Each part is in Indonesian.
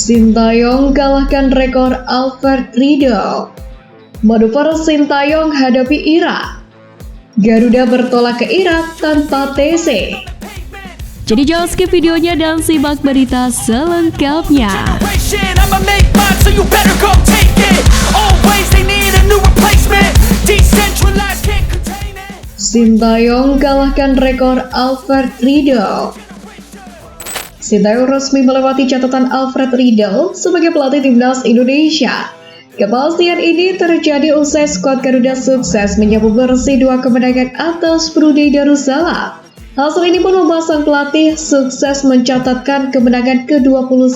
Sintayong kalahkan rekor Alfred Riedel. Manuver Sintayong hadapi Irak. Garuda bertolak ke Irak tanpa TC. Jadi jangan skip videonya dan simak berita selengkapnya. Sintayong kalahkan rekor Alfred Riedel. Sintayong resmi melewati catatan Alfred Riedel sebagai pelatih timnas Indonesia. Kepastian ini terjadi usai skuad Garuda sukses menyapu bersih 2 kemenangan atas Brunei Darussalam. Hasil ini pun membuat sang pelatih sukses mencatatkan kemenangan ke-21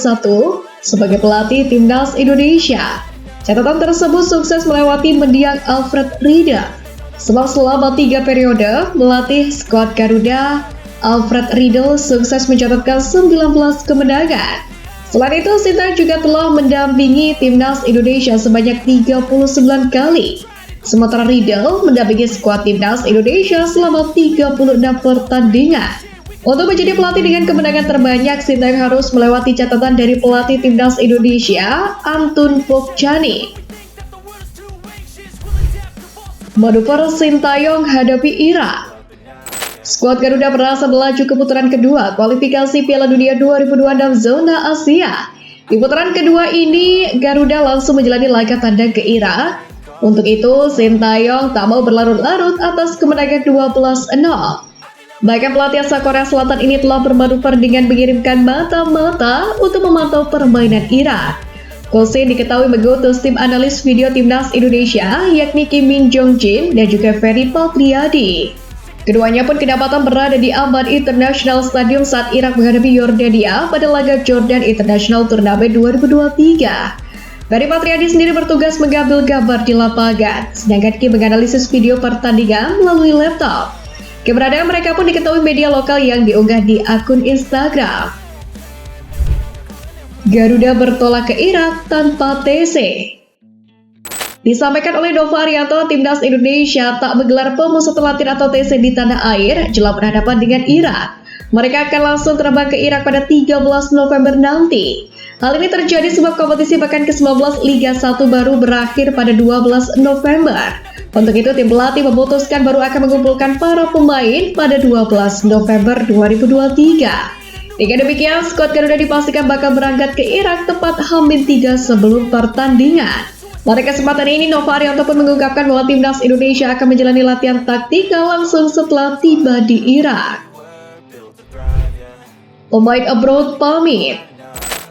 sebagai pelatih timnas Indonesia. Catatan tersebut sukses melewati mendiang Alfred Riedel. Selama 3 periode melatih skuad Garuda, Alfred Riedel sukses mencatatkan 19 kemenangan. Selain itu, Sintayong juga telah mendampingi timnas Indonesia sebanyak 39 kali. Sementara Riedel mendampingi skuad timnas Indonesia selama 36 pertandingan. Untuk menjadi pelatih dengan kemenangan terbanyak, Sintayong harus melewati catatan dari pelatih timnas Indonesia, Anton Pokcani. Manuver Sintayong hadapi Irak. Skuad Garuda berhasil melaju ke putaran kedua kualifikasi Piala Dunia 2026 zona Asia. Di putaran kedua ini, Garuda langsung menjalani laga tandang ke Irak. Untuk itu, Sintayong tak mau berlarut-larut atas kemenangan 12-0. Bahkan pelatih asal Korea Selatan ini telah bermanuver dengan mengirimkan mata-mata untuk memantau permainan Irak. Kosin diketahui mengutus tim analis video timnas Indonesia, yakni Kim Min Jong Jin dan juga Ferry Patriadi. Keduanya pun kedapatan berada di Amman International Stadium saat Irak menghadapi Yordania pada laga Jordan International Turnamen 2023. Ferry Patriadi sendiri bertugas mengambil gambar di lapangan, sedangkan Kim menganalisis video pertandingan melalui laptop. Keberadaan mereka pun diketahui media lokal yang diunggah di akun Instagram. Garuda bertolak ke Irak tanpa TC. Disampaikan oleh Nova Arianto, timnas Indonesia tak menggelar pemusatan latihan atau TC di tanah air jelang berhadapan dengan Irak. Mereka akan langsung terbang ke Irak pada 13 November nanti. Hal ini terjadi sebab kompetisi pekan ke-19 Liga 1 baru berakhir pada 12 November. Untuk itu, tim pelatih memutuskan baru akan mengumpulkan para pemain pada 12 November 2023. Dengan demikian, skuad Garuda dipastikan bakal berangkat ke Irak tepat H-3 sebelum pertandingan. Pada kesempatan ini, Nova Arianto pun mengungkapkan bahwa timnas Indonesia akan menjalani latihan taktikal langsung setelah tiba di Irak. Pemain abroad pamit.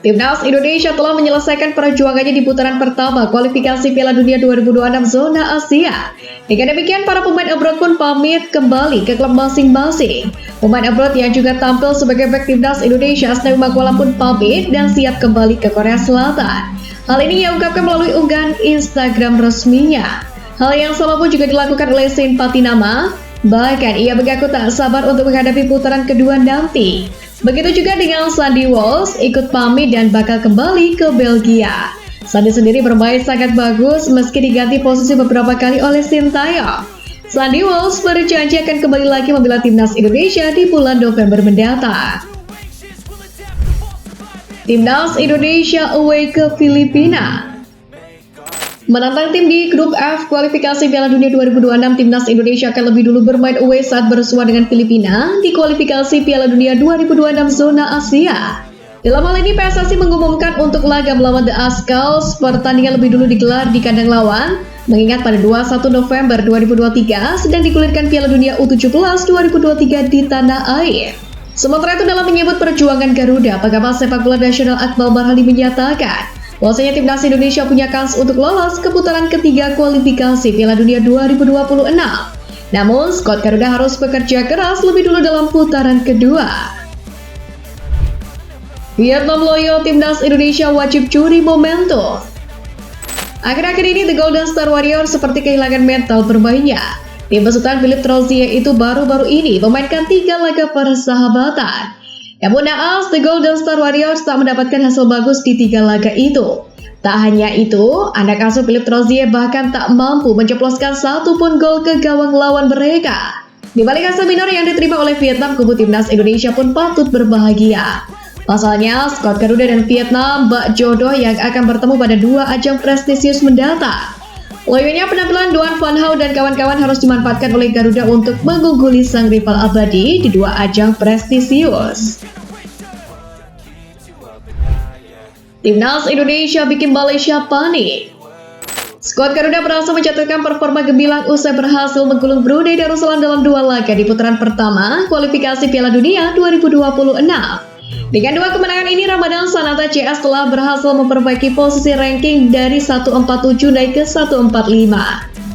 Timnas Indonesia telah menyelesaikan perjuangannya di putaran pertama kualifikasi Piala Dunia 2026 zona Asia. Dengan demikian, para pemain abroad pun pamit kembali ke klub masing-masing. Pemain abroad yang juga tampil sebagai bek timnas Indonesia, Asnawi Magola pun pamit dan siap kembali ke Korea Selatan. Hal ini ia ungkapkan melalui unggahan Instagram resminya. Hal yang sama pun juga dilakukan oleh Sein Patinama. Bahkan ia mengaku tak sabar untuk menghadapi putaran kedua nanti. Begitu juga dengan Sandy Walsh ikut pamit dan bakal kembali ke Belgia. Sandy sendiri bermain sangat bagus meski diganti posisi beberapa kali oleh Sintayong. Sandy Walsh berjanji akan kembali lagi membela timnas Indonesia di bulan November mendatang. Timnas Indonesia away ke Filipina. Menantang tim di grup F kualifikasi Piala Dunia 2026, timnas Indonesia akan lebih dulu bermain away saat bersuara dengan Filipina di kualifikasi Piala Dunia 2026 zona Asia. Dalam hal ini, PSSI mengumumkan untuk laga melawan The Azkals, pertandingan lebih dulu digelar di kandang lawan, mengingat pada 21 November 2023 sedang digulirkan Piala Dunia U17 2023 di tanah air. Sementara itu, dalam menyebut perjuangan Garuda, pengamat sepak bola nasional Akmal Marhali menyatakan bahwasanya timnas Indonesia punya kans untuk lolos ke putaran ketiga kualifikasi Piala Dunia 2026. Namun, skuad Garuda harus bekerja keras lebih dulu dalam putaran kedua. Vietnam loyo, timnas Indonesia wajib curi momentum. Akhir-akhir ini, The Golden Star Warriors seperti kehilangan mental bermainnya. Tim besutan Philippe Troussier itu baru-baru ini memainkan 3 laga persahabatan. Namun naas, The Golden Star Warriors tak mendapatkan hasil bagus di 3 laga itu. Tak hanya itu, anak asuh Philippe Troussier bahkan tak mampu menceploskan satu pun gol ke gawang lawan mereka. Di balik hasil minor yang diterima oleh Vietnam, kubu timnas Indonesia pun patut berbahagia. Pasalnya, skuad Garuda dan Vietnam bak jodoh yang akan bertemu pada 2 ajang prestisius mendatang. Loyonya penampilan Duan Van Hau dan kawan-kawan harus dimanfaatkan oleh Garuda untuk mengungguli sang rival abadi di 2 ajang prestisius. Timnas Indonesia bikin Malaysia panik. Skuad Garuda berhasil mencatatkan performa gemilang usai berhasil menggulung Brunei Darussalam dalam 2 laga di putaran pertama kualifikasi Piala Dunia 2026. Dengan 2 kemenangan ini, Ramadan Sananta CS telah berhasil memperbaiki posisi ranking dari 147 naik ke 145.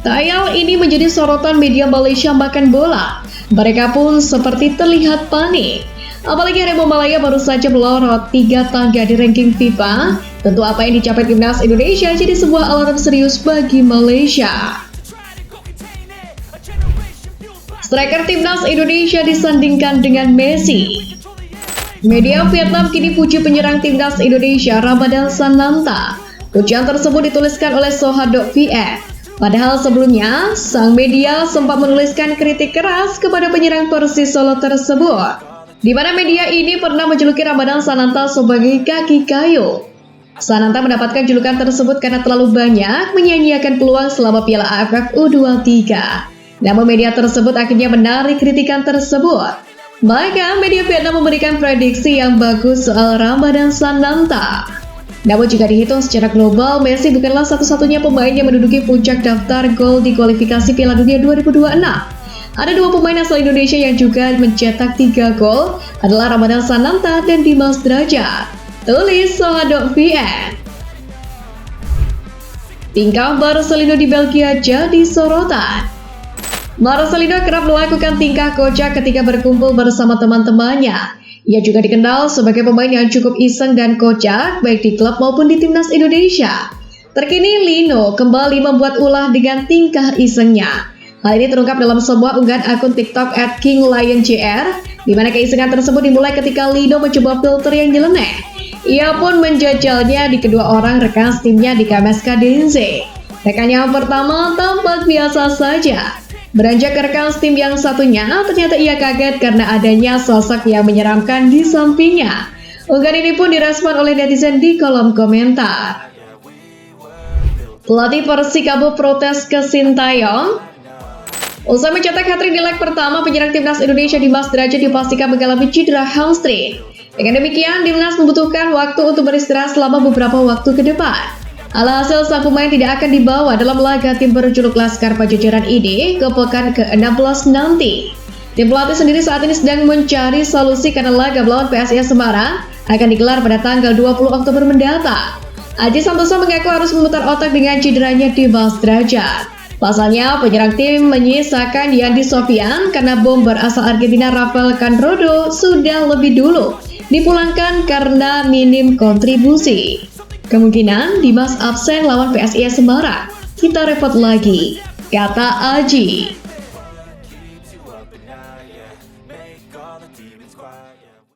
Tayal ini menjadi sorotan media Malaysia makan bola. Mereka pun seperti terlihat panik. Apalagi Harimau Malaya baru saja melorot 3 tangga di ranking FIFA. Tentu apa yang dicapai Timnas Indonesia jadi sebuah alarm serius bagi Malaysia. Striker Timnas Indonesia disandingkan dengan Messi. Media Vietnam kini puji penyerang Timnas Indonesia Ramadan Sananta. Pujian tersebut dituliskan oleh Soha.vn. Padahal sebelumnya, sang media sempat menuliskan kritik keras kepada penyerang Persis Solo tersebut, di mana media ini pernah menjuluki Ramadan Sananta sebagai kaki kayu. Sananta mendapatkan julukan tersebut karena terlalu banyak menyia-nyiakan peluang selama Piala AFF U23. Namun media tersebut akhirnya menarik kritikan tersebut. Maka media Vietnam memberikan prediksi yang bagus soal Ramadan Sananta. Namun jika dihitung secara global, Messi bukanlah satu-satunya pemain yang menduduki puncak daftar gol di kualifikasi Piala Dunia 2026. Ada 2 pemain asal Indonesia yang juga mencetak 3 gol, adalah Ramadan Sananta dan Dimas Derajat. Tulis Soha.vn. Tingkah Marcelino di Belgia jadi sorotan. Marcelino kerap melakukan tingkah kocak ketika berkumpul bersama teman-temannya. Ia juga dikenal sebagai pemain yang cukup iseng dan kocak, baik di klub maupun di Timnas Indonesia. Terkini Lino kembali membuat ulah dengan tingkah isengnya. Hal ini terungkap dalam sebuah unggahan akun TikTok @KingLionJR, di mana keisengan tersebut dimulai ketika Lino mencoba filter yang nyeleneh. Ia pun menjajalnya di kedua orang rekan timnya di KMSK Denze. Rekan yang pertama tampak biasa saja. Beranjak ke rekan tim yang satunya, ternyata ia kaget karena adanya sosok yang menyeramkan di sampingnya. Unggahan ini pun direspon oleh netizen di kolom komentar. Pelatih Persikabo protes ke Sintayong. Usai mencetak hat-trick di leg pertama, penyerang Timnas Indonesia Dimas Derajat dipastikan mengalami cedera hamstring. Dengan demikian, Timnas membutuhkan waktu untuk beristirahat selama beberapa waktu ke depan. Alhasil, sang pemain tidak akan dibawa dalam laga tim berjuluk Laskar Pajajaran ini ke pekan ke-16 nanti. Tim pelatih sendiri saat ini sedang mencari solusi karena laga melawan PSIS Semarang akan digelar pada tanggal 20 Oktober mendatang. Aji Santoso mengaku harus memutar otak dengan cederanya Dimas Derajat. Pasalnya, penyerang tim menyisakan Yandi Sofian karena bomber asal Argentina Rafael Canrodo sudah lebih dulu dipulangkan karena minim kontribusi. Kemungkinan Dimas absen lawan PSIS Semarang. Kita repot lagi, kata Aji.